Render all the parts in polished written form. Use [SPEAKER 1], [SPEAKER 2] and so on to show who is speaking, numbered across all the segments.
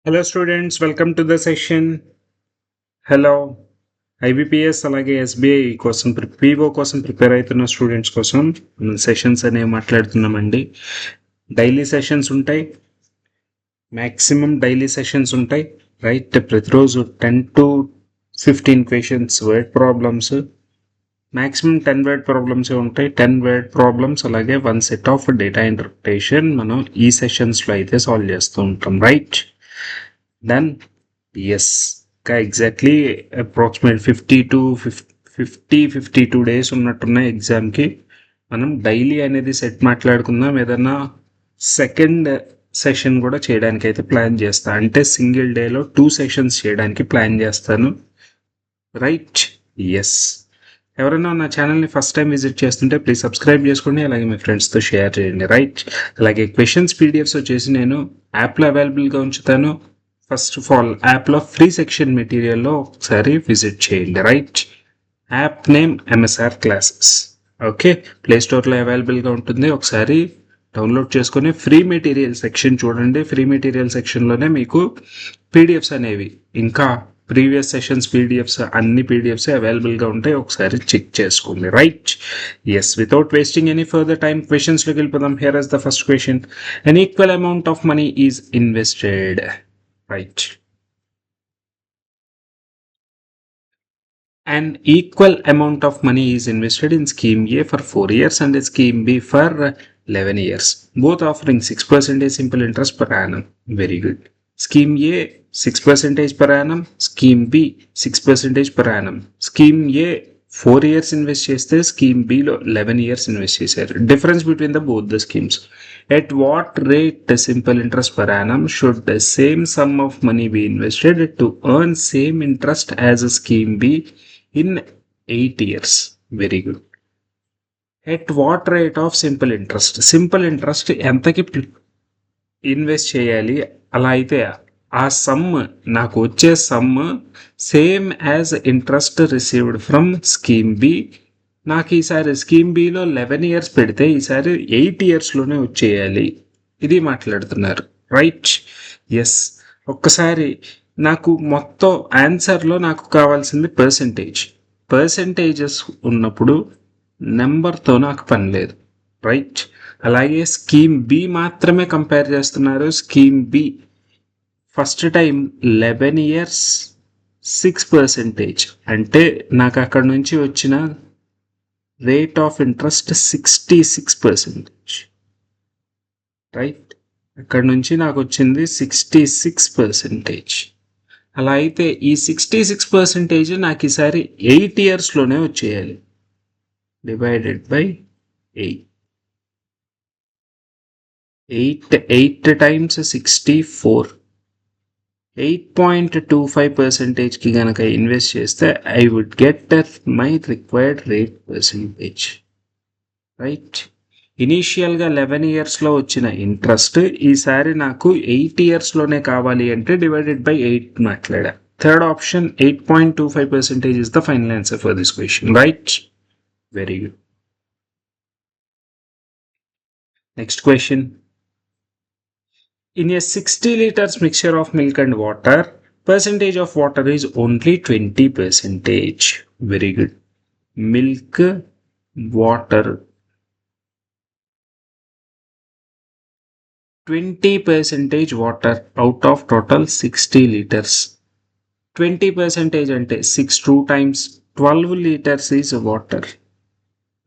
[SPEAKER 1] Hello students, welcome to the session. Hello, IBPS అలాగే SBI కోసం PO కోసం prepare అవుతున్న స్టూడెంట్స్ కోసం మనం సెషన్స్ అనేవి మాట్లాడుతున్నామండి. డైలీ సెషన్స్ ఉంటాయి, మ్యాక్సిమం డైలీ సెషన్స్ ఉంటాయి, రైట్. ప్రతిరోజు 10 to 15 questions, word problems, maximum 10 word ప్రాబ్లమ్సే ఉంటాయి. 10 వర్డ్ ప్రాబ్లమ్స్ అలాగే 1 సెట్ ఆఫ్ డేటా ఇంటర్ప్రిటేషన్ మనం ఈ సెషన్స్లో అయితే సాల్వ్ చేస్తూ ఉంటాం, రైట్. డన్. ఎస్, ఇంకా ఎగ్జాక్ట్లీ అప్రాక్సిమేట్ 52 డేస్ ఉన్నట్టున్న ఎగ్జామ్కి. మనం డైలీ అనేది సెట్ మాట్లాడుకుందాం. ఏదన్నా సెకండ్ సెషన్ కూడా చేయడానికి అయితే ప్లాన్ చేస్తా, అంటే సింగిల్ డేలో 2 సెషన్స్ చేయడానికి ప్లాన్ చేస్తాను, రైట్. ఎస్, ఎవరైనా నా ఛానల్ని ఫస్ట్ టైం విజిట్ చేస్తుంటే ప్లీజ్ సబ్స్క్రైబ్ చేసుకోండి, అలాగే మీ ఫ్రెండ్స్తో షేర్ చేయండి, రైట్. అలాగే క్వశ్చన్స్ పీడిఎఫ్స్ వచ్చేసి నేను యాప్లో అవైలబుల్గా ఉంచుతాను. ఫస్ట్ ఆఫ్ ఆల్ యాప్లో ఫ్రీ సెక్షన్ మెటీరియల్లో ఒకసారి విజిట్ చేయండి, right. App name MSR classes. Okay, play స్టోర్లో అవైలబుల్గా ఉంటుంది, ఒకసారి డౌన్లోడ్ చేసుకొని ఫ్రీ మెటీరియల్ సెక్షన్ చూడండి. ఫ్రీ మెటీరియల్ సెక్షన్లోనే మీకు పీడిఎఫ్స్ అనేవి, ఇంకా ప్రీవియస్ సెషన్స్ పీడిఎఫ్స్, అన్ని పీడిఎఫ్స్ అవైలబుల్గా ఉంటాయి, ఒకసారి చెక్ చేసుకోండి, right. Yes, without wasting any further time క్వశ్చన్స్లోకి వెళ్ళిపోదాం. Here is the first question. An equal amount of money is invested, right. An equal amount of money is invested in scheme A for 4 years and scheme B for 11 years, both offering 6% simple interest per annum. Very good. Scheme A 6% per annum, scheme B 6% per annum. Scheme A 4 years invest చేస్తే scheme below 11 years invest చేశారు. Difference between the both the schemes. At what rate simple interest per annum should the same sum of money be invested to earn same interest as a scheme B in 8 years? Very good. At what rate of simple interest? Simple interest ఎంతకి invest చేయాలి, అలా అయితే ఆ sum, నాకు వచ్చే sum same as interest received from scheme B. నాకు ఈసారి scheme below 11 years పెడితే ఈసారి 8 yearsలోనే వచ్చేయాలి, ఇది మాట్లాడుతున్నారు, రైట్. ఎస్, ఒక్కసారి నాకు మొత్తం ఆన్సర్లో నాకు కావాల్సింది పర్సంటేజెస్ ఉన్నప్పుడు నెంబర్తో నాకు పని లేదు, రైట్. అలాగే స్కీమ్ బి మాత్రమే కంపేర్ చేస్తున్నారు. Scheme B first time 11 years 6%, అంటే నాకు అక్కడ నుంచి వచ్చిన రేట్ ఆఫ్ ఇంట్రెస్ట్ 66%, రైట్. అక్కడ నుంచి నాకు వచ్చింది 66%. అలా అయితే ఈ 66% నాకు ఈసారి 8 yearsలోనే వచ్చేయాలి, డివైడెడ్ బై 8 times 64, 8.25%కి కనుక ఇన్వెస్ట్ చేస్తే I would get my required rate percentage, right. ఇనీషియల్గా 11 yearsలో వచ్చిన ఇంట్రెస్ట్ ఈసారి నాకు 8 yearsలోనే కావాలి అంటే డివైడెడ్ బై 8 మాట్లాడా. Third option 8.25% is the final answer for this question, right? Very good. Next question. In a 60 liters mixture of milk and water, percentage of water is only 20%. Very good. Milk, water, 20% water out of total 60 liters. 20% అంటే 6 2 times 12 liters is water.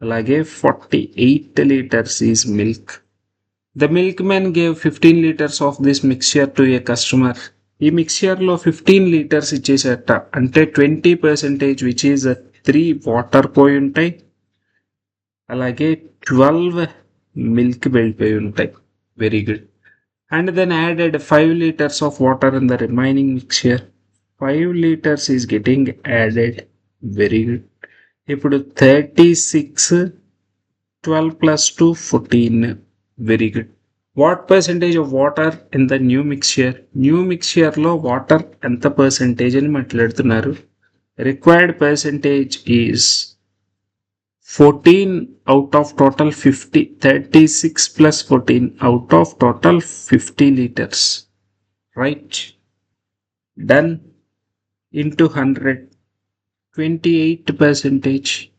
[SPEAKER 1] అలాగే 48 liters is milk. The milkman gave 15 liters of this mixture to a customer. ఈ మిక్స్చర్లో 15 liters ఇచ్చేసేట, అంటే 20% which is 3 water పోయి ఉంటాయి, అలాగే 12 milk వెళ్ళిపోయి ఉంటాయి. Very good. And then added 5 liters of water in the remaining mixture. 5 liters is getting added. Very good. ఇప్పుడు 36, 12 plus 2 14. Very good. What percentage of water in the new mixture? New మిక్స్చర్లో water ఎంత percentage అని మాట్లాడుతున్నారు. Required percentage is 14 out of total 50. 36 plus 14 out of total 50 liters, right? Done. Into 100. 28%.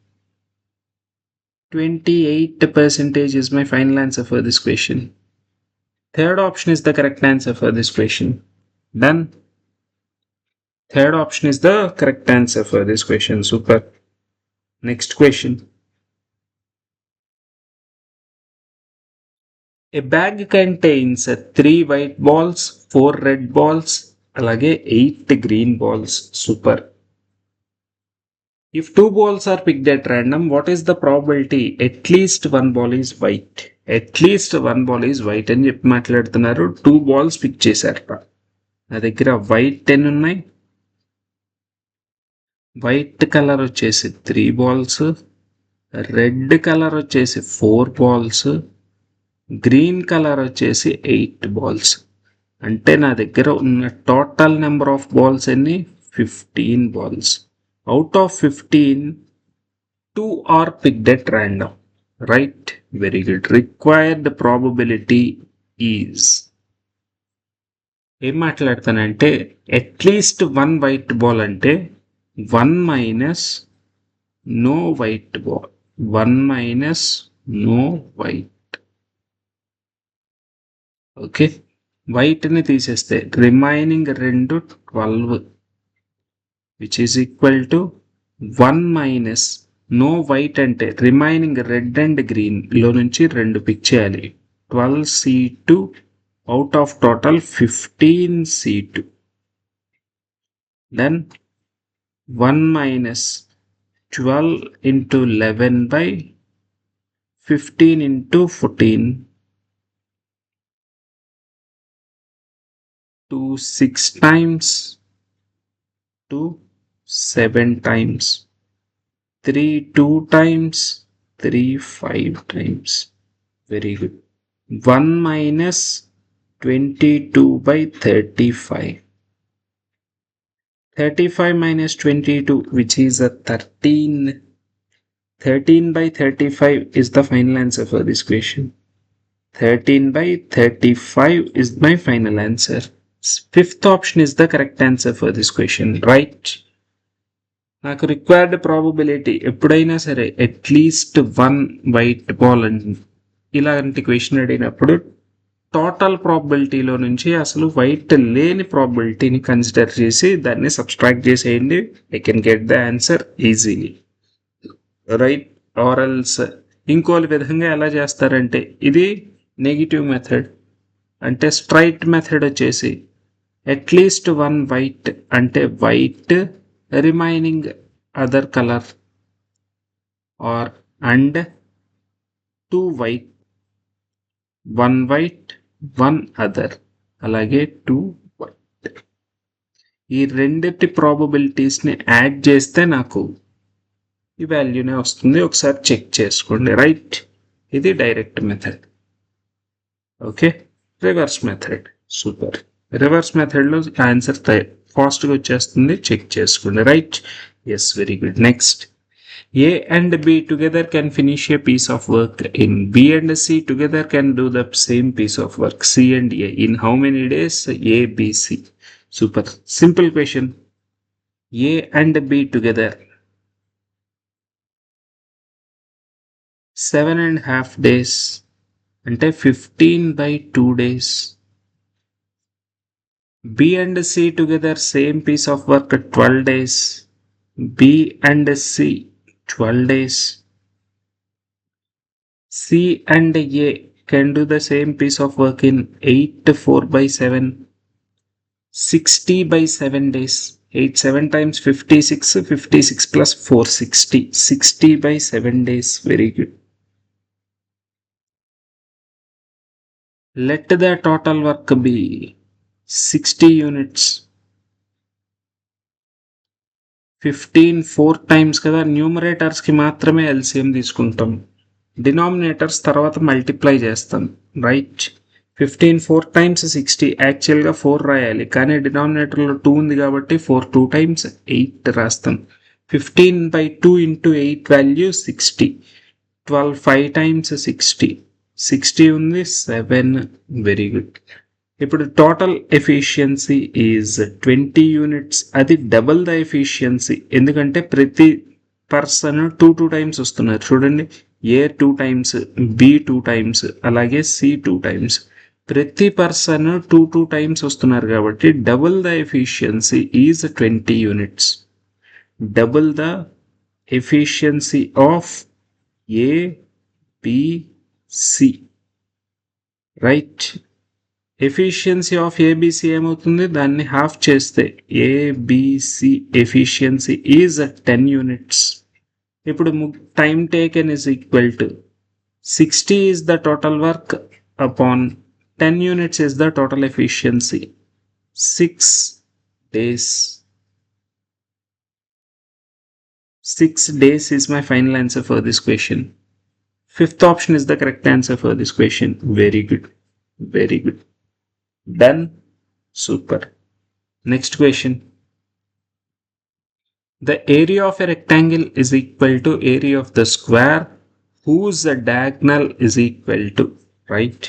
[SPEAKER 1] 28% is my final answer for this question. Third option is the correct answer for this question. Done. Third option is the correct answer for this question. Super. Next question. A bag contains 3 white balls, 4 red balls, అలాగే 8 green balls. Super. If 2 balls are picked at random, what is the probability at least 1 ball is white? At least 1 ball is white అని చెప్పి మాట్లాడుతున్నారు. 2 balls pick చేశారట. నా దగ్గర white 10 ఉన్నాయి. White colour వచ్చేసి 3 balls, red colour వచ్చేసి 4 balls, green colour వచ్చేసి 8 balls. అంటే నా దగ్గర ఉన్న టోటల్ నెంబర్ ఆఫ్ బాల్స్ ఎన్ని? 15 balls. Out of 15, 2 are picked at random. Right? Very good. Required probability is. ఏం మాట్లాడతానంటే అట్లీస్ట్ 1 వైట్ బాల్ అంటే 1 minus no white ball. 1 minus no white. Okay, వైట్ని తీసేస్తే remaining 12 which is equal to 1 minus no white అంటే remaining red and green లో నుంచి 2 pick చేయాలి. 12C2 out of total 15C2. Then 1 minus 12 into 11 by 15 into 14 to 6 times, to 7 times, 3 2 times, 3 5 times. Very good. 1 minus 22 by 35. 35 minus 22, which is a 13. 13 by 35 is the final answer for this question. 13 by 35 is my final answer. Fifth option is the correct answer for this question. Right? నాకు required probability ఎప్పుడైనా సరే at least 1 white ball అని ఇలాంటి question అడిగినప్పుడు total ప్రాబబిలిటీలో నుంచి అసలు white లేని ప్రాబబిలిటీని consider చేసి దాన్ని సబ్స్ట్రాక్ట్ చేసేయండి. I can get the answer easily. Right? Or else ఇంకో విధంగా ఎలా చేస్తారంటే ఇది నెగిటివ్ మెథడ్. అంటే స్ట్రైట్ మెథడ్ వచ్చేసి అట్లీస్ట్ 1 వైట్ అంటే white remaining other colour or and 2 white, 1 white 1 other, అలాగే 2 వైట్. ఈ రెండిటి ప్రాబబిలిటీస్ని యాడ్ చేస్తే నాకు ఈ వాల్యూనే వస్తుంది. ఒకసారి చెక్ చేసుకోండి. రైట్? ఇది direct method. Okay, reverse method. Super. Reverse మెథడ్లో ఆన్సర్ ఫాస్ట్గా వచ్చేస్తుంది. చెక్ చేసుకోండి. Right? Yes, very good. Next, A and B together can finish a piece of work in B and C together can do the same piece of work C and A in how many days? A, B, C. Super. Simple question. A and B together 7.5 days అంటే 15 by 2 days. B and C together same piece of work 12 days. B and C 12 days. C and A can do the same piece of work in 8 4 by 7, 60 by 7 days. 8 7 times 56, 56 plus 4 60, 60 by 7 days. Very good. Let the total work be 60 units. 15 4 times కదా, న్యూమరేటర్స్కి మాత్రమే LCM తీసుకుంటాం. Denominators తర్వాత multiply చేస్తాం. Right? 15 4 times 60. యాక్చువల్గా 4 రాయాలి, కానీ డినామినేటర్లో 2 ఉంది కాబట్టి 4 2 times 8 రాస్తాం. 15 by 2 into 8 వాల్యూ 60. 12 5 times 60. 60 ఉంది 7. Very good. ఇప్పుడు టోటల్ ఎఫిషియన్సీ ఈజ్ 20 యూనిట్స్. అది డబుల్ ద ఎఫిషియన్సీ, ఎందుకంటే ప్రతి పర్సన్ 2 టైమ్స్ వస్తున్నారు. చూడండి, ఏ 2 టైమ్స్, బి 2 టైమ్స్, అలాగే సి 2 టైమ్స్. ప్రతి పర్సన్ 2 టైమ్స్ వస్తున్నారు కాబట్టి double the efficiency is 20 units. Double the efficiency of A, B, C. Right. Efficiency of A B C ఏమవుతుంది, దాన్ని హాఫ్ చేస్తే ఏబిసి ఎఫిషియన్సీ ఈజ్ 10 యూనిట్స్. ఇప్పుడు time taken is equal to 60 is the total work upon 10 units is the total efficiency. 6 days. 6 days is my final answer for this question. Fifth option is the correct answer for this question. Very good. Very good. Done. Super. Next question. The area of a rectangle is equal to area of the square whose diagonal is equal to, right?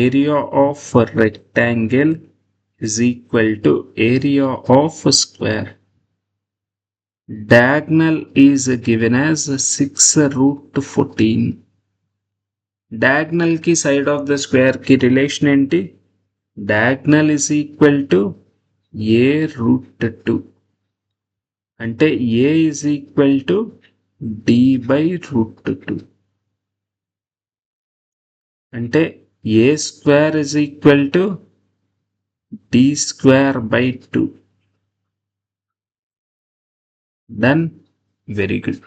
[SPEAKER 1] Area of a rectangle is equal to area of a square. Diagonal is given as 6√14. Diagonal ki side of the square ki relation enti? Diagonal is equal to a√2. అంటే a is equal to d/√2. అంటే a square is equal to d²/2. Done. Very good.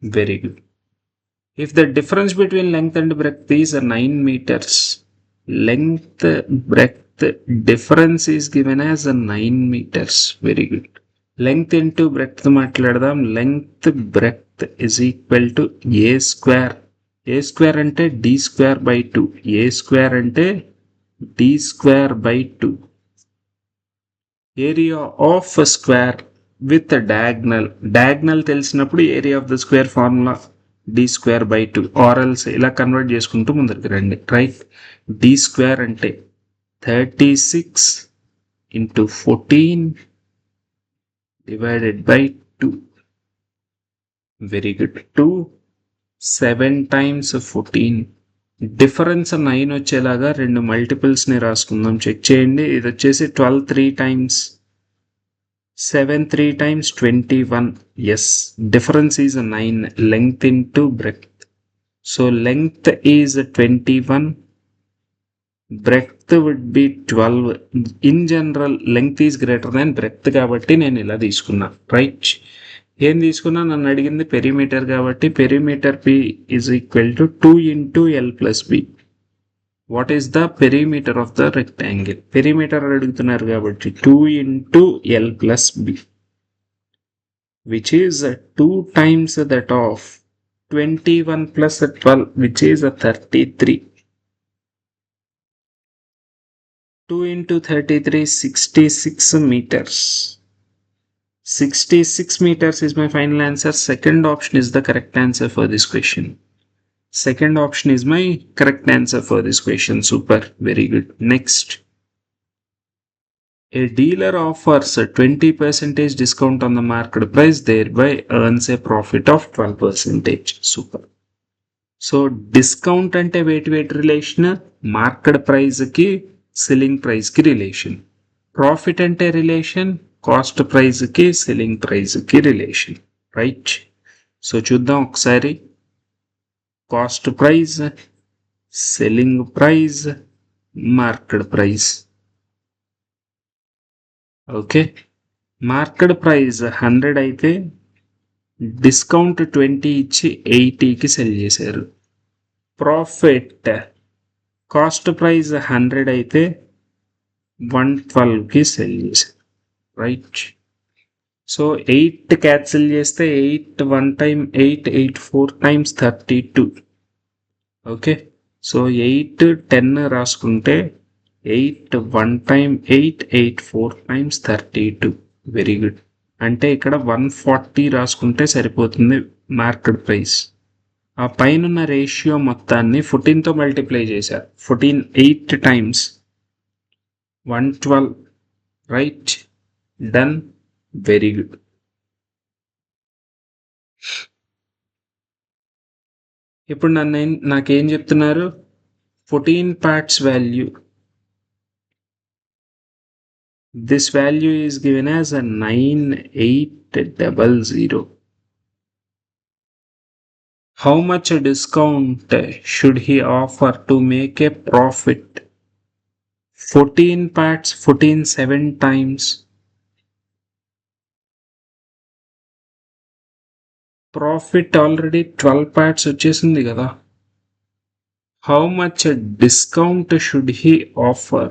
[SPEAKER 1] Very good. If the difference between length and breadth is 9 meters, length breadth difference is given as 9 meters. Very good. Length into breadth మాట్లాడదాం. Length breadth is equal to a square. a square అంటే d²/2. a square అంటే d²/2. Area of a square with a diagonal. Diagonal తెలిసినప్పుడు area of the square formula d²/2, ఆర్ఎల్స్ ఇలా convert చేసుకుంటూ ముందరికి రండి. Right. d² అంటే 36 into 14 divided by 2. Very good. 2 7 times 14. Difference 9 వచ్చేలాగా రెండు మల్టిపుల్స్ ని రాసుకుందాం. చెక్ చేయండి. ఇది వచ్చేసి 12 3 times 7 3 times 21. Yes, difference is 9. Length into breadth. So length is 21. Breadth would be 12. In general, length is greater than breadth కాబట్టి నేను ఇలా తీసుకున్నా. రైట్. ఏం తీసుకున్నా, నన్ను అడిగింది పెరిమీటర్ కాబట్టి perimeter P is equal to 2 into L plus B. What is the perimeter of the rectangle? Perimeter అడుగుతున్నారు కాబట్టి 2 into L plus B, which is 2 times that of 21 plus 12, which is 33. 2 into 33, 66 meters. 66 meters is my final answer. Second option is the correct answer for this question. Second option is my correct answer for this question. Super. Very good. Next. A dealer offers a 20% discount on the market price, thereby earns a profit of 12%. Super. So discount ante weight relation, market price ki selling price ki relation. Profit ante relation, cost ప్రైజ్కి selling ప్రైజ్కి relation. Right. So చూద్దాం ఒకసారి. Cost price, selling price, market price. Okay. Market price 100 అయితే discount 20 ఇచ్చి 80కి sell చేశారు. Profit cost price 100 అయితే 112కి సెల్ చేశారు. రైట్. సో 8 క్యాన్సిల్ చేస్తే 8 1 time 8 8 4 times 32. ఓకే. సో 8 10 రాసుకుంటే 8 1 time 8 8 4 times 32. Very good. అంటే ఇక్కడ 140 రాసుకుంటే సరిపోతుంది మార్కెట్ ప్రైస్. ఆ పైన రేషియో మొత్తాన్ని 14తో మల్టిప్లై చేశారు. 14 8 times 112. Right, done, very good. ఇప్పుడు నాకేం చెప్తున్నారు? 14 parts value. This value is given as a 9800. How much a discount should he offer to make a profit? 14 parts, 14 7 times. Profit already 12 parts వచ్చేసింది కదా. How much a discount should he offer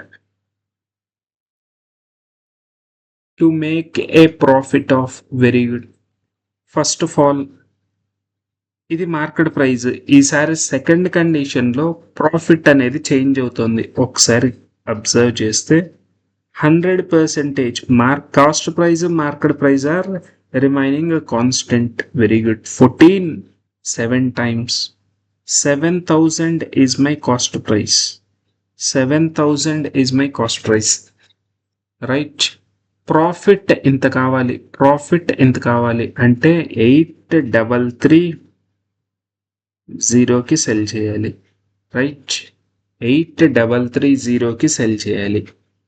[SPEAKER 1] to make a profit of? Very good. First of all, ఇది market price. ఈసారి second కండిషన్లో profit అనేది change అవుతుంది. ఒకసారి observe చేస్తే 100% cost price, market price are remaining constant. Very good. 14 7 times. 7,000 is my cost price. 7,000 is my cost price. Right. Profit ఎంత కావాలి? Profit ఎంత కావాలి అంటే 8330కి సెల్ చేయాలి. రైట్, 8330కి సెల్ చేయాలి.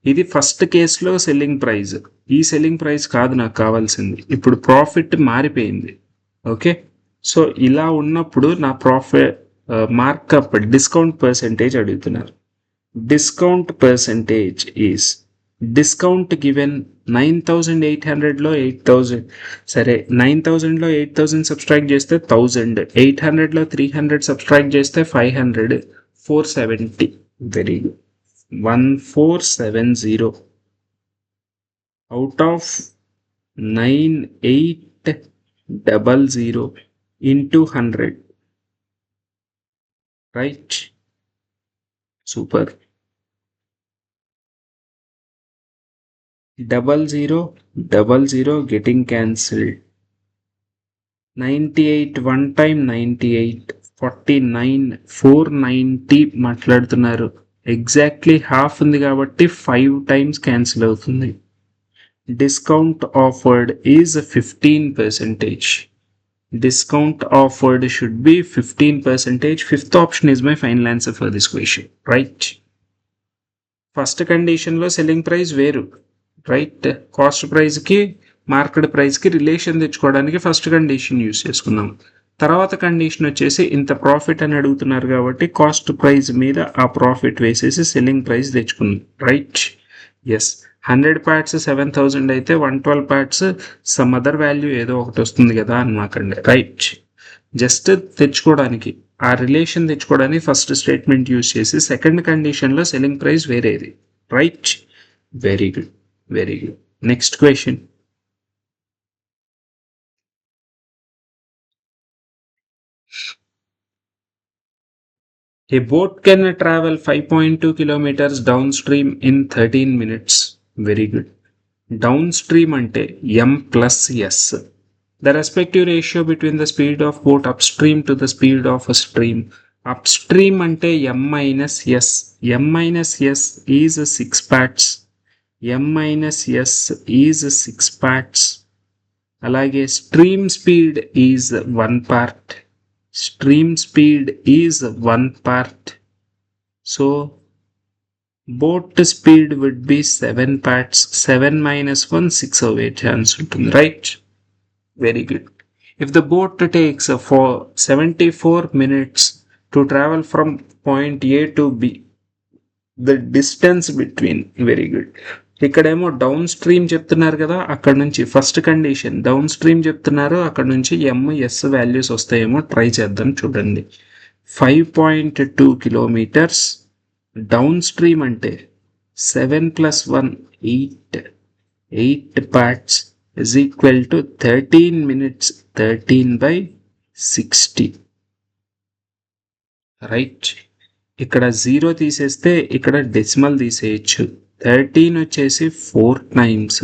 [SPEAKER 1] ఇది ఫస్ట్ కేసులో సెల్లింగ్ ప్రైస్. ఈ సెల్లింగ్ ప్రైస్ కాదు నాకు కావాల్సింది. ఇప్పుడు ప్రాఫిట్ మారిపోయింది. ఓకే, సో ఇలా ఉన్నప్పుడు నా ప్రాఫిట్ మార్కప్ డిస్కౌంట్ పర్సెంటేజ్ అడుగుతున్నారు. Discount percentage is discount given 9800లో 8000. సరే, 9000లో 8000 సబ్స్ట్రాక్ట్ చేస్తే 1000, 800లో 300 సబ్స్ట్రాక్ట్ చేస్తే 500, 470. Very good. 1470 out of 9800 into 100. Right, super. 0000 getting cancelled. 98 one time 98, 49, 490 మాట్లాడుతున్నారు. ఎగ్జాక్ట్లీ హాఫ్ ఉంది కాబట్టి 5 times క్యాన్సిల్ అవుతుంది. Discount offered is 15%. Discount offered should be 15%. Fifth option is my final answer for this question. Right. First కండిషన్లో selling price వేరు. Right, cost ప్రైస్కి market ప్రైస్కి relation తెచ్చుకోవడానికి first condition use చేసుకున్నాం. తర్వాత కండిషన్ వచ్చేసి ఇంత ప్రాఫిట్ అని అడుగుతున్నారు కాబట్టి కాస్ట్ ప్రైస్ మీద ఆ ప్రాఫిట్ వేసేసి సెల్లింగ్ ప్రైస్ తెచ్చుకున్నాం. Right, yes. 100 parts 7000 అయితే 112 parts సమ్ అదర్ వాల్యూ ఏదో ఒకటి వస్తుంది కదా అనమాకండి. రైట్, జస్ట్ తెచ్చుకోవడానికి ఆ రిలేషన్ తెచ్చుకోవడానికి ఫస్ట్ స్టేట్మెంట్ యూజ్ చేసి సెకండ్ కండిషన్లో సెల్లింగ్ ప్రైస్ వేరేది. Right, very good, very good. Next question. A boat can travel 5.2 kilometers downstream in 13 minutes. Very good. Downstream ante m plus s. The respective ratio between the speed of boat upstream to the speed of a stream. Upstream ante m minus s. M minus s is 6 parts. M minus s is 6 parts. అలాగే stream speed is 1 part. Stream speed is 1 part. So boat speed would be 7 parts. 7 minus 1, 6 away chance ఉంటుంది. Right, very good. If the boat takes for 74 minutes to travel from point A to B, the distance between. Very good. ఇక్కడేమో down stream చెప్తున్నారు కదా, అక్కడ నుంచి first condition down stream చెప్తున్నారు, అక్కడ నుంచి MS values వస్తాయేమో ట్రై చేద్దాం. చూడండి, 5.2 kilometers డౌన్ స్ట్రీమ్ అంటే 7 plus 1 8 parts is equal to 13 minutes. 13/60. Right, ఇక్కడ 0 తీసేస్తే ఇక్కడ డెసిమల్ తీసేయచ్చు. 13 వచ్చేసి 4 times.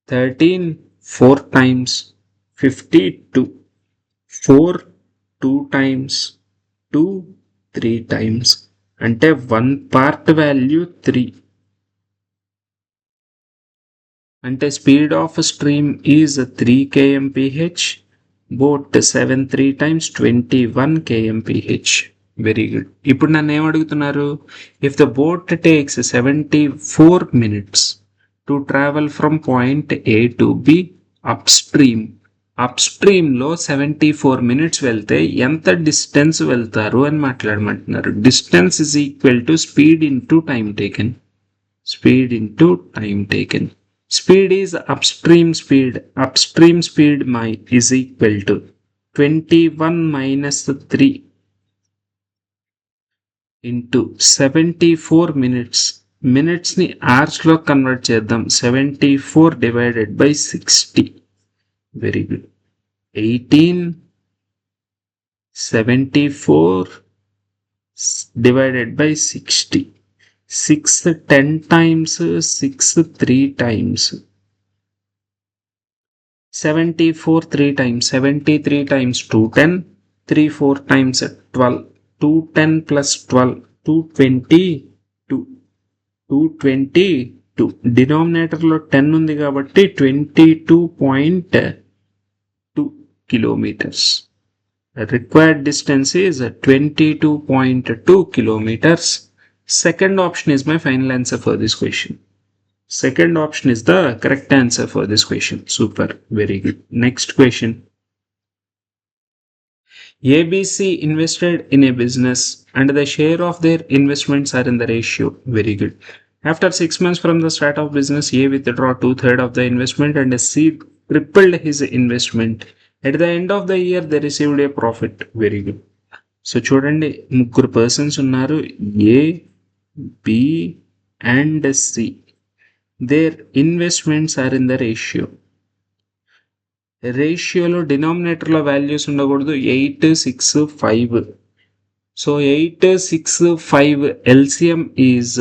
[SPEAKER 1] 13 4 times 52. 4 2 times 2 3 times అంటే 1 part వాల్యూ 3 అంటే speed of stream is 3 kmph, boat 7 3 times 21 kmph. Very good. ఇప్పుడు నన్ను ఏమడుగుతున్నారు, if the boat takes 74 minutes to travel from point A to B up స్ట్రీమ్లో 74 minutes వెళ్తే ఎంత డిస్టెన్స్ వెళ్తారు అని మాట్లాడమంటున్నారు. Distance is equal to speed into time taken. Speed is upstream speed is equal to 21 minus 3 into 74 minutes. Minutes ni hours లో convert చేద్దాం. 74 divided by 60. Very good. 1874 divided by 60. 6 10 times 6 3 times 74 3 times 73 times 210 3 4 times 12 210 plus 12 222 222 డినామినేటర్లో 10 ఉంది కాబట్టి 22.2 kilometers. Required distance is 22.2 kilometers. Second option is my final answer for this question. Second option is the correct answer for this question. Super. Very good. Next question. ABC invested in a business and the share of their investments are in the ratio. Very good. After 6 months from the start of business, A withdraw 2/3 of the investment and C tripled his investment. At the end of the year, they received a profit. Very good. So చూడండి, ముగ్గురు persons ఉన్నారు, A, B and C. Their investments are in the ratio. రేషియోలో డినామినేటర్లో values ఉండకూడదు. 8 6 5. So 8 6 5 LCM is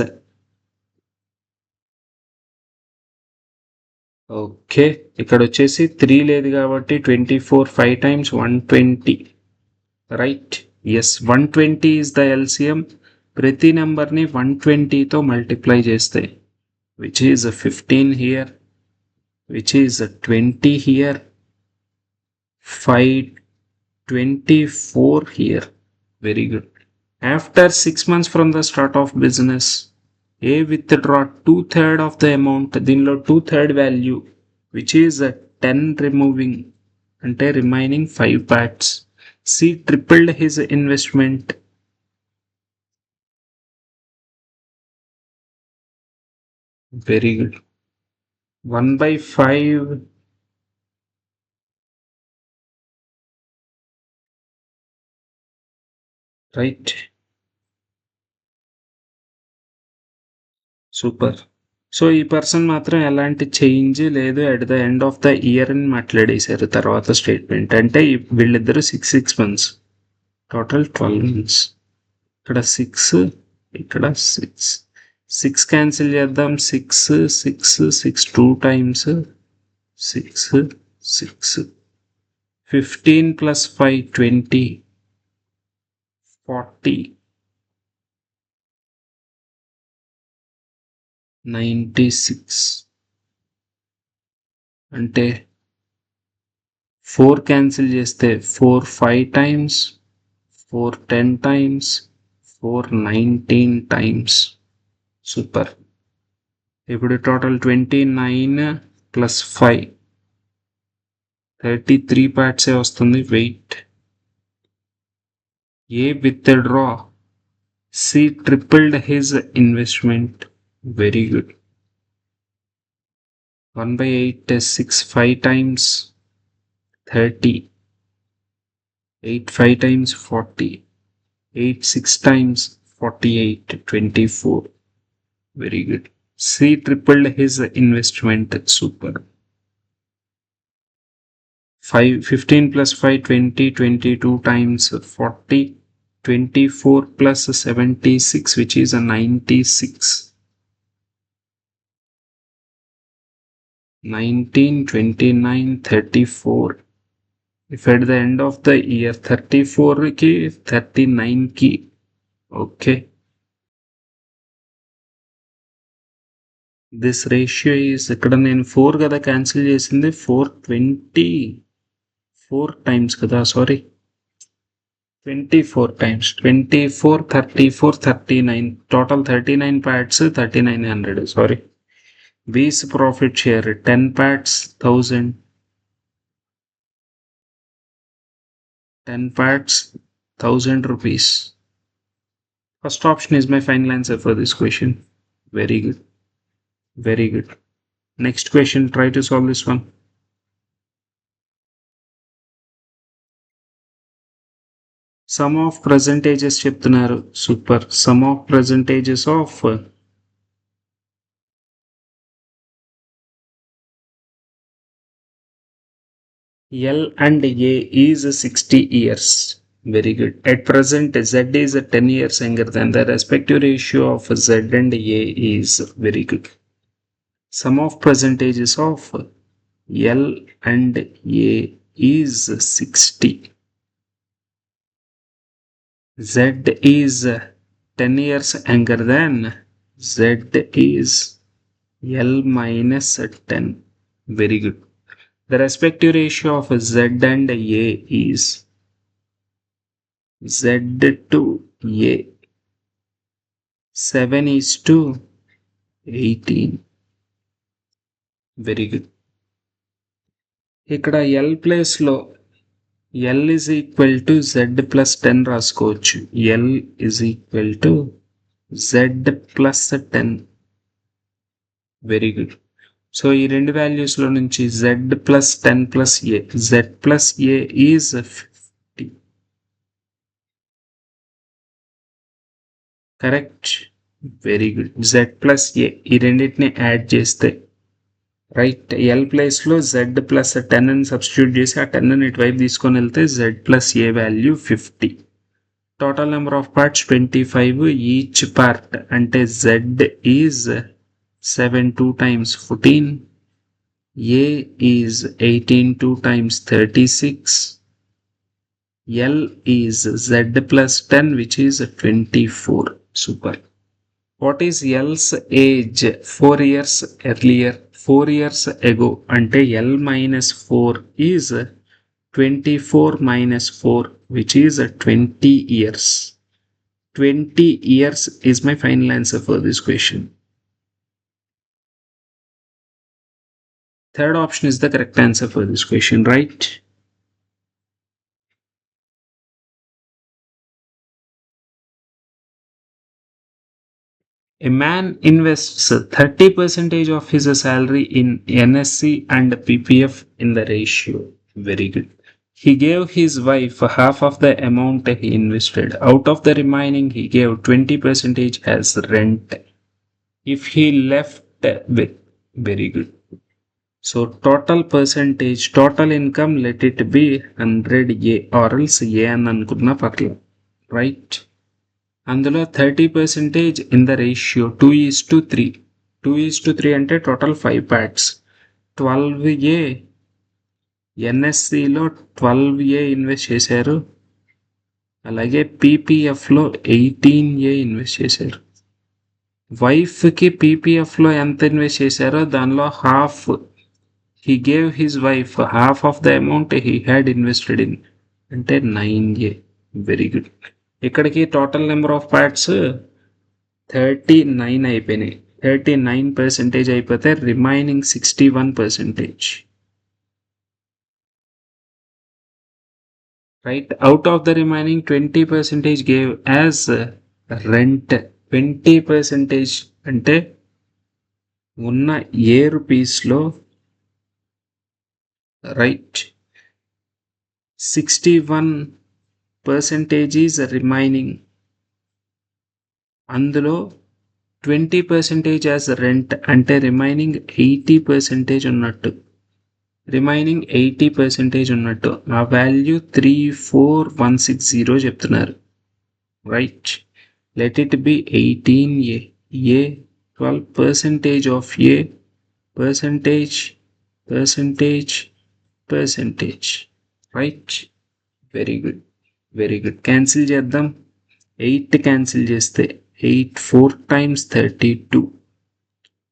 [SPEAKER 1] okay. ఇక్కడ వచ్చేసి 3 లేదు కాబట్టి 24 5 times 120. రైట్. Yes, 120 is the LCM. ప్రతి నెంబర్ని 120తో మల్టిప్లై చేస్తే which is 15 here, which is 20 here, 524 here. Very good. After 6 months from the start of business, A withdraw 2/3 of the amount. దీనిలో 2/3 value which is 10 removing అంటే remaining 5 parts. C tripled his investment. Very good. 1/5. Right. Super. So ఈ person మాత్రం ఎలాంటి change లేదు at the end of the year అని మాట్లాడేశారు తర్వాత statement. అంటే వీళ్ళిద్దరు 6 months, టోటల్ 12 months. ఇక్కడ 6, ఇక్కడ 6 క్యాన్సిల్ చేద్దాం. 6 6 6 2 times 6 6 15 plus 5 20 40 96. అంటే 4 క్యాన్సిల్ చేస్తే 4 5 times 4 10 times 4 19 times. సూపర్. ఇప్పుడు టోటల్ 29 plus 5 33 పార్ట్సే వస్తుంది. Wait. A withdraw. C tripled his investment. Very good. 1/8 6 5 times 30. 8 5 times 40. 8 6 times 48 24. Very good. C tripled his investment. Super. 15 plus 5 20 22 times 40 24 plus 76 which is a 96. 19 29 34 If at the end of the year 34 ki 39 ki, okay, this ratio is ఇక్కడ నేను 4 కదా cancel చేసింది 424 times కదా, sorry 24 times 24 34 39 total 39 parts 3900, sorry. B's profit share 10 parts 1000, 10 parts 1000 rupees. First option is my final answer for this question. Very good, very good. Next question, try to solve this one. Sum of percentages చెప్తున్నారు. Super. Sum of percentages of L and A is 60 years. Very good. At present, Z is 10 years younger than the respective ratio of Z and A is very good. Sum of percentages of L and A is 60. Z is 10 years younger than Z is L minus 10. Very good. The respective ratio of Z and A is Z to A 7:18. Very good. ఇక్కడ L place లో L is equal to Z plus 10 రాసుకోవచ్చు. L is equal to Z plus 10. Very good. So ఈ రెండు values లో నుంచి Z plus 10 plus A, Z plus A is 50. Correct. Very good. Z plus A ఈ రెండింటిని add చేస్తే right, L place లో Z plus 10 అని సబ్స్టిట్యూట్ చేసి ఆ 10 ని ఇటువైపు తీసుకొని వెళ్తే Z plus A value 50. Total number of parts 25. Each part అంటే Z is 7 2 times 14, A is 18 2 times 36, L is Z plus 10 which is 24. Super. What is L's age 4 years earlier, 4 years ago? Ante L minus 4 is 24 minus 4 which is 20 years. 20 years is my final answer for this question. Third option is the correct answer for this question, right? A man invests 30% of his salary in NSC and PPF in the ratio. Very good. He gave his wife half of the amount he invested. Out of the remaining, he gave 20% as rent. If he left with, very good. So total percentage, total income, let it be 100A or else A అని అనుకున్నా పర్లేదు, right. అందులో 30% in the ratio 2:3. 2:3 అంటే total 5 parts. 12A ఎన్ఎస్సిలో 12A invest చేశారు, అలాగే పీపీఎఫ్లో 18A invest చేశారు. వైఫ్కి పీపీఎఫ్లో ఎంత ఇన్వెస్ట్ చేశారో దానిలో half, he gave his wife half of the amount he had invested in, అంటే 9A. Very good. ఇక్కడికి టోటల్ నెంబర్ ఆఫ్ పార్ట్స్ 39 అయిపోయినాయి. 39% అయిపోతే remaining 61%. Right. Out of the remaining 20% gave as rent. 20% అంటే ఉన్న ఏ రూపీస్లో, రైట్, 61% ఈజ్ రిమైనింగ్. అందులో 20% as rent అంటే remaining 80% ఉన్నట్టు. రిమైనింగ్ 80% ఉన్నట్టు. ఆ వాల్యూ 34160 చెప్తున్నారు, right. Let it be 18A. A 12% of A, percentage. Right. Very good, very good. Cancel చేద్దాం. 8 క్యాన్సిల్ చేస్తే 8 4 times 32,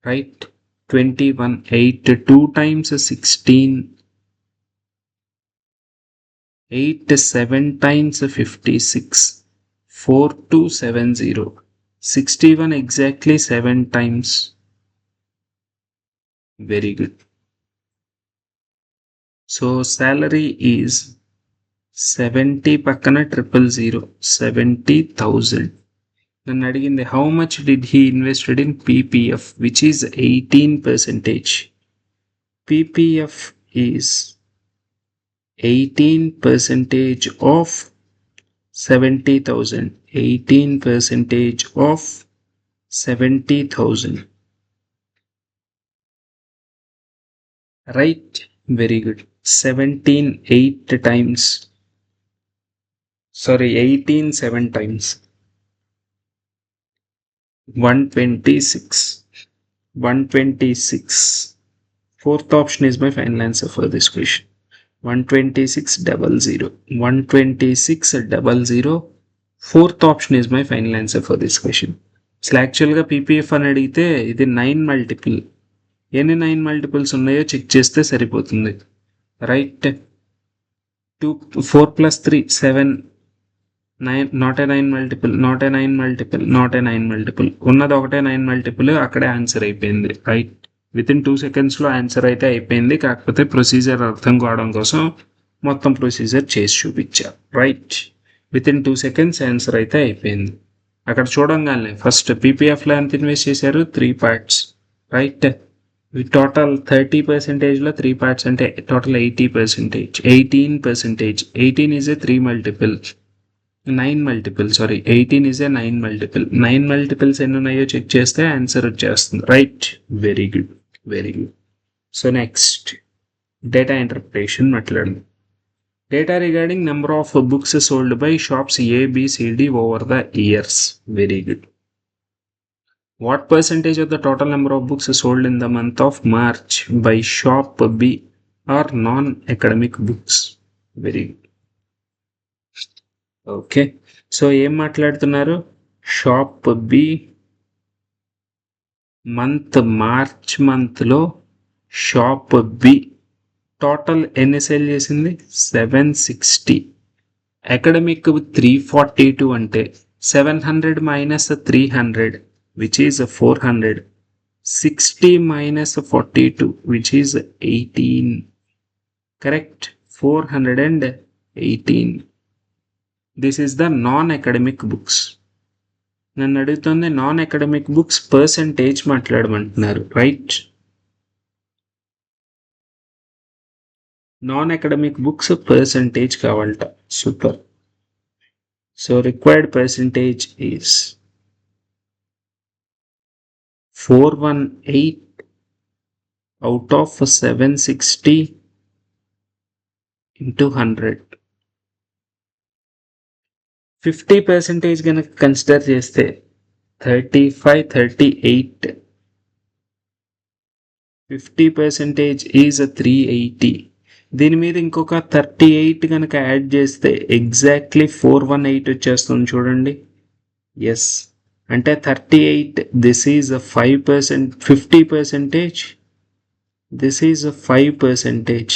[SPEAKER 1] right. 21. 8 2 times 16, 8 7 times 56, 4270. 61 exactly 7 times. Very good. So salary is 70 పక్కన 000, 70,000. నన్ను అడిగింది how much did he invested in PPF, which is 18%. PPF is 18% of 70,000. 18% of 70,000. Right? Very good. 17 8 times. Sorry, 18 7 times. 126. 126. Fourth option is my final answer for this question. 126,000. 126,000. Fourth option is my final answer for this question. అసలు యాక్చువల్గా PPF అని అడిగితే ఇది 9 multiple. ఎన్ని 9 multiples ఉన్నాయో check చేస్తే సరిపోతుంది. Right. 2 4 + 3 7. 9 not a 9 multiple, not a 9 multiple, not a 9 multiple. ఉన్నది ఒకటే 9 మల్టిపుల్, అక్కడే ఆన్సర్ అయిపోయింది. రైట్. వితిన్ 2 secondsలో ఆన్సర్ అయితే అయిపోయింది. కాకపోతే ప్రొసీజర్ అర్థం కావడం కోసం మొత్తం ప్రొసీజర్ చేసి చూపించా. రైట్. వితిన్ 2 seconds ఆన్సర్ అయితే అయిపోయింది. అక్కడ చూడంగానే ఫస్ట్ పీపీఎఫ్లో ఎంత ఇన్వెస్ట్ చేశారు? 3 parts. రైట్. టోటల్ 30%లో 3 parts అంటే total 80%. 18%. 18 is a 3 multiple. 9 multiple, sorry 18 is a 9 multiple. 9 multiples ఎన్ని ఉన్నాయో చెక్ చేస్తే ఆన్సర్ వచ్చేస్తుంది. Right. Very good, very good. So next data interpretation మాట్లాడండి. Data regarding number of books sold by shops A, B, C, D over the years. Very good. What percentage of the total number of books sold in the month of March by shop B are non-academic books? Very good. Okay. So ఏం మాట్లాడుతున్నారు? Shop B March మంత్లో shop B total ఎన్ని sale చేసింది? 760. Academic 342 అంటే 700 minus 300 which is 400. 60 minus 42 which is 18. Correct? 418. This is the non-academic books. నన్ను అడుగుతుంది non academic books percentage మాట్లాడమంటున్నారు. Right. Non academic books percentage కావాలట. Super. So required percentage is 418 out of 760 into 100. 50% కనుక consider చేస్తే 35, 38. 50% is 380. దీని మీద ఇంకొక 38 కనుక యాడ్ చేస్తే ఎగ్జాక్ట్లీ 418 వచ్చేస్తుంది చూడండి. ఎస్. అంటే 38, దిస్ ఈజ్ 5%. 50%, this is 5%.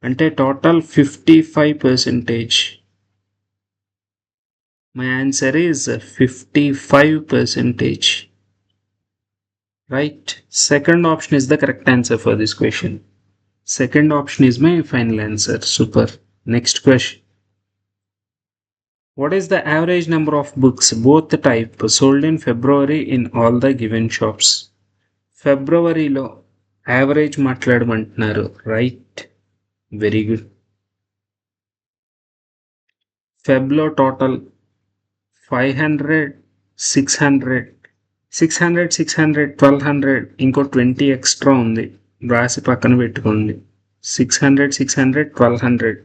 [SPEAKER 1] అంటే total 55%. My answer is 55%. Right. Second option is the correct answer for this question. Second option is my final answer. Super. Next question. What is the average number of books, both type, sold in February in all the given shops? ఫిబ్రవరిలో average మాట్లాడమంటున్నారు. Right. Very good. ఫెబ్లో total 500, 600, 600, 600, 1200, ఇంకో 20 extra ఉంది, రాసి పక్కన పెట్టుకోండి. 600, 600, 1200,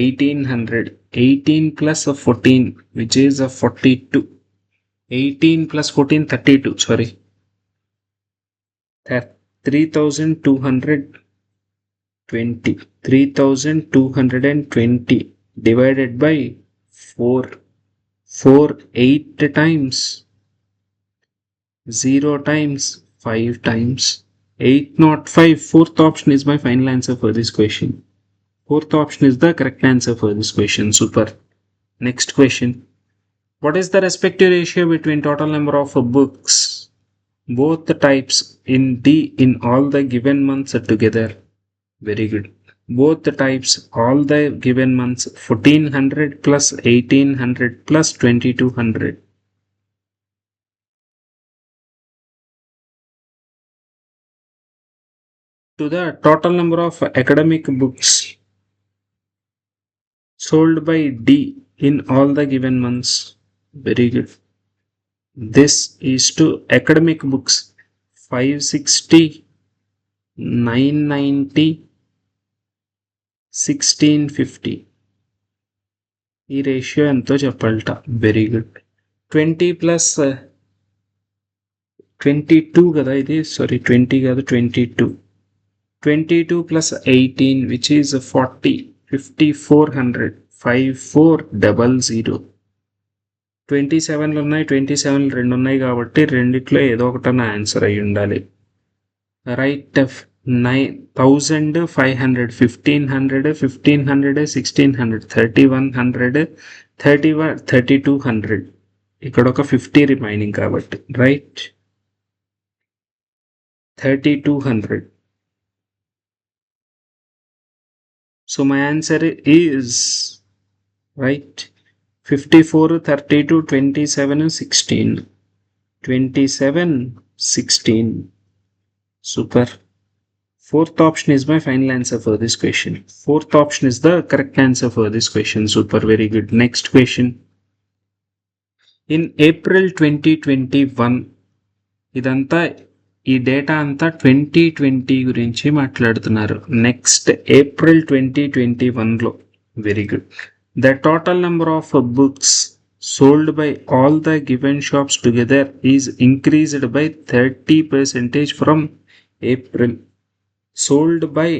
[SPEAKER 1] 1800. 18 plus 14 which is 42. 18 plus 14 32. Sorry, 3,200. 20. 3220 divided by 4. 4 8 times, 0 times, 5 times. 805. Fourth option is my final answer for this question. Fourth option is the correct answer for this question. Super. Next question. What is the respective ratio between total number of books, both the types in D in all the given months together? Very good. Both the types, all the given months, 1400 plus 1800 plus 2200. To the total number of academic books sold by D in all the given months. Very good. This is to academic books 560, 990, 1650. ఈ ratio ఎంతో చెప్పాలట. Very good. 20 plus 22 కదా ఇది, sorry 20 కాదు 22. 22 plus 18 which is 40, 5400, 5400. 27 ఉన్నాయి, 27 రెండు ఉన్నాయి కాబట్టి రెండిట్లో ఏదో ఒకటన్నా ఆన్సర్ అయి ఉండాలి. రైట్. 1500, 1500, 1500, 1600, 3100, 3200. ఇక్కడ ఒక 50 రిమైనింగ్ కాబట్టి right. 3200. So my answer is right. 54, 32, 27, 16. 27, 16. Super. Fourth option is my final answer for this question. Fourth option is the correct answer for this question. Super. Very good. Next question. In April 2021, ఇదంతా ఈ data అంతా 2020 గురించి మాట్లాడుతున్నారు. Next April 2021లో. Very good. The total number of books sold by all the given shops together is increased by 30% from April. Sold by,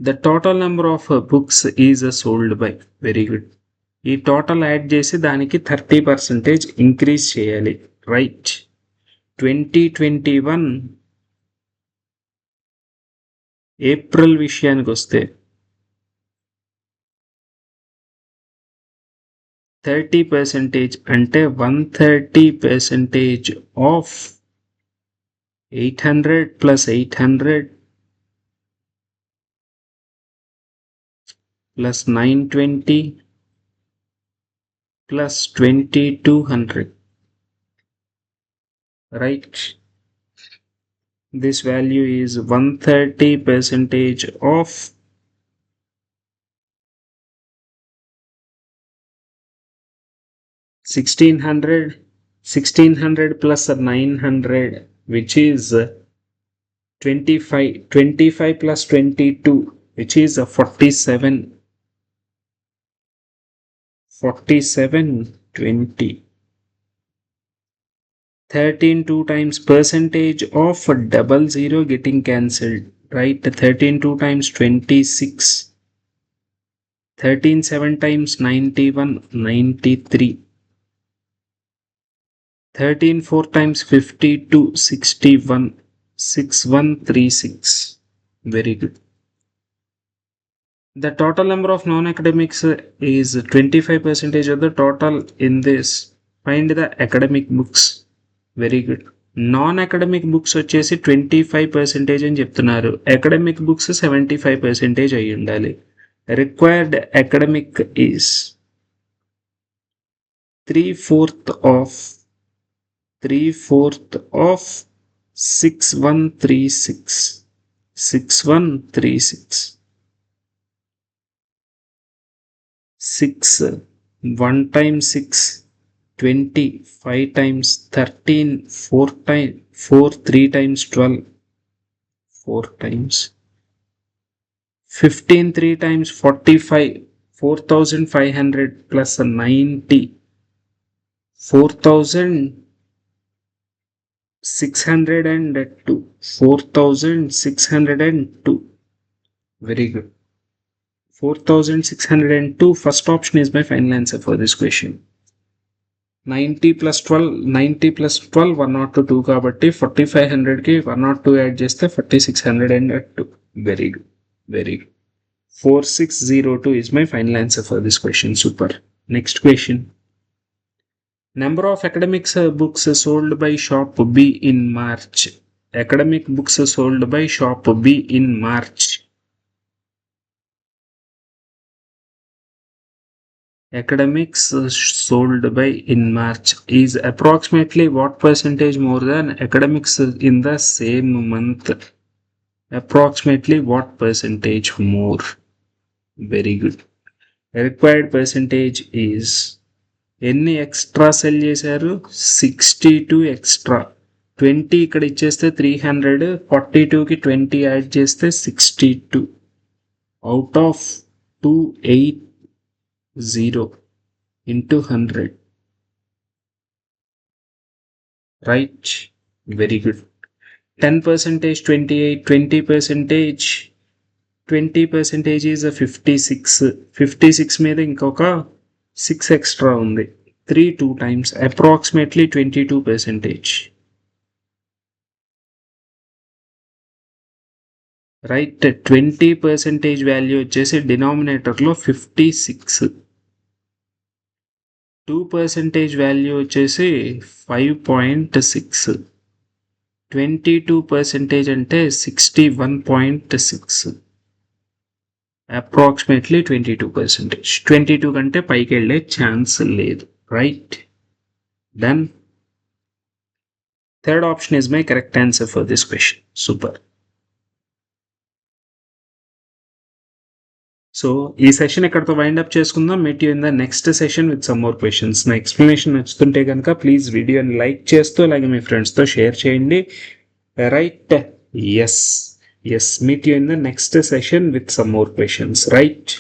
[SPEAKER 1] the total number of books is sold by. Very good. ఈ total add చేసి దానికి 30% increase చేయాలి. Right. 2021 April విషయానికి వస్తే 30% అంటే 130% of 800 plus 800 plus 920 plus 2200. Right. This value is 130% of 1600 plus 900, which is 25. 25 plus 22, which is 47. 4720. 13 2 times percentage of 00 getting cancelled. Right. 13 2 times 26. 13 7 times 91, 93. 13 4 times 52, 61, 6136. Very good. The total number of non-academics is 25% of the total in this. Find the academic books. Very good. Non-academic books వచ్చేసి 25% అని చెప్తున్నారు. Academic books 75% అయి ఉండాలి. Required academic is 3/4 of 6136. 6136. 6 1 times 6 20, 5 times 13, 4 times 4 3 times 12, 4 times 15 3 times 45, 4500 plus 90, 4602. 4602. Very good. 4602. First option is my final answer for this question. 90 plus 12, 90 plus 12, 102 కాబట్టి 4500కి 102 add చేస్తే 4602. Very good. Very good. 4602 is my final answer for this question. Super. Next question. Number of academics books sold by shop B in March. Academic books sold by shop B in March. Academics sold by in March is approximately what percentage more than academics in the same month? Approximately what percentage more? Very good. Required percentage is ఎన్ని extra cell చేశారు? 62 extra. 20 ఇక్కడ ఇచ్చేస్తే 300, 42కి 20 add చేస్తే 62 out of 280 into 100. Right? Very good. 10% 28, 20% 20% is a 56. 56 మీద ఇంకొక 6 extra ఉంది. 3 2 times approximately 22%. Right. 20% value వచ్చేసి డినామినేటర్లో 56. 2% value వచ్చేసి 5.6. 22% అంటే 61.6. అప్రాక్సిమేట్లీ 22%. 22 కంటే పైకి వెళ్ళే ఛాన్స్ లేదు. Right. Done. Third option is my correct answer for this question. Super. So ఈ సెషన్ ఎక్కడితో వైండ్ అప్ చేసుకుందాం. Meet you in the next session with some more questions. నా ఎక్స్ప్లెనేషన్ నచ్చుతుంటే కనుక ప్లీజ్ వీడియోని లైక్ చేస్తూ అలాగే మీ ఫ్రెండ్స్తో షేర్ చేయండి. Right. Yes meet you in the next session with some more questions. Right.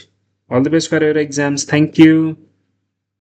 [SPEAKER 1] All the best for your exams. Thank you.